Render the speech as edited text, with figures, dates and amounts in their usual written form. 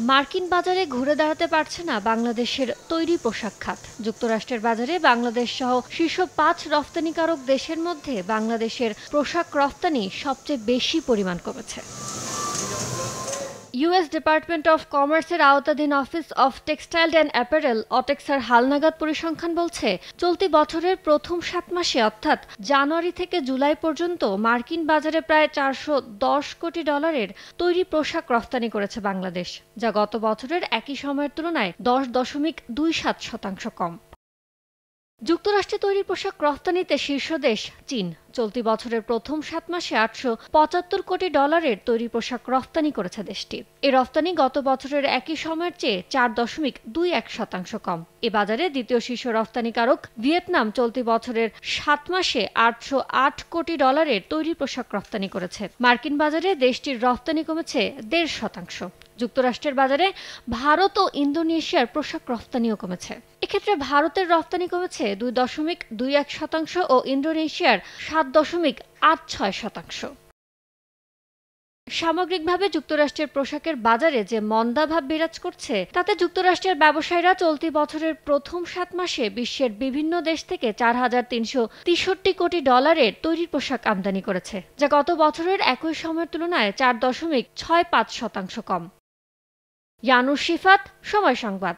মার্কিন বাজারে ঘুরে দাঁড়াতে পারছে না বাংলাদেশের তৈরি পোশাক খাত। যুক্তরাষ্ট্রের বাজারে বাংলাদেশ সহ শীর্ষ ৫ রফতানিকারক দেশের মধ্যে বাংলাদেশের পোশাক রফতানি সবচেয়ে বেশি পরিমাণ কমেছে। ইউএস ডিপার্টমেন্ট অফ কমার্সের আওতাধীন office of textile and apparel অটেক্সার হালনাগাদ পরিসংখ্যান বলছে, চলতি বছরের প্রথম ৭ মাসে অর্থাৎ জানুয়ারি থেকে জুলাই পর্যন্ত মার্কিন বাজারে প্রায় $৪১০ কোটি তৈরি পোশাক রফতানি করেছে বাংলাদেশ, যা গত বছরের একই সময়ের তুলনায় ১০.২৭% কম। যুক্তরাষ্ট্রে তৈরি পোশাক রফতানিতে শীর্ষ দেশ চীন। চলতি বছরের প্রথম ৭ মাসে $৮৭৫ কোটি তৈরি পোশাক রফতানি করেছে দেশটি। এই রফতানি গত বছরের একই সময়ের চেয়ে ৪.২১% কম। এ বাজারে দ্বিতীয় শীর্ষ রফতানিকারক ভিয়েতনাম চলতি বছরের ৭ মাসে $৮০৮ কোটি তৈরি পোশাক রফতানি করেছে। মার্কিন বাজারে দেশটির রফতানি কমেছে ১.৫%। যুক্তরাষ্ট্রের বাজারে ভারত ও ইন্দোনেশিয়ার পোশাক রফতানিও কমেছে। এক্ষেত্রে ভারতের রফতানি কমেছে ২.২১% ও ইন্দোনেশিয়ার ৭.৮৬%। সামগ্রিকভাবে যুক্তরাষ্ট্রের পোশাকের বাজারে যে মন্দাভাব বিরাজ করছে, তাতে যুক্তরাষ্ট্রের ব্যবসায়ীরা চলতি বছরের প্রথম ৭ মাসে বিশ্বের বিভিন্ন দেশ থেকে $৪৩৬৩ কোটি তৈরি পোশাক আমদানি করেছে, যা গত বছরের একই সময়ের তুলনায় ৪.৬৫% কম। ইয়ানুস শিফাত, সময় সংবাদ।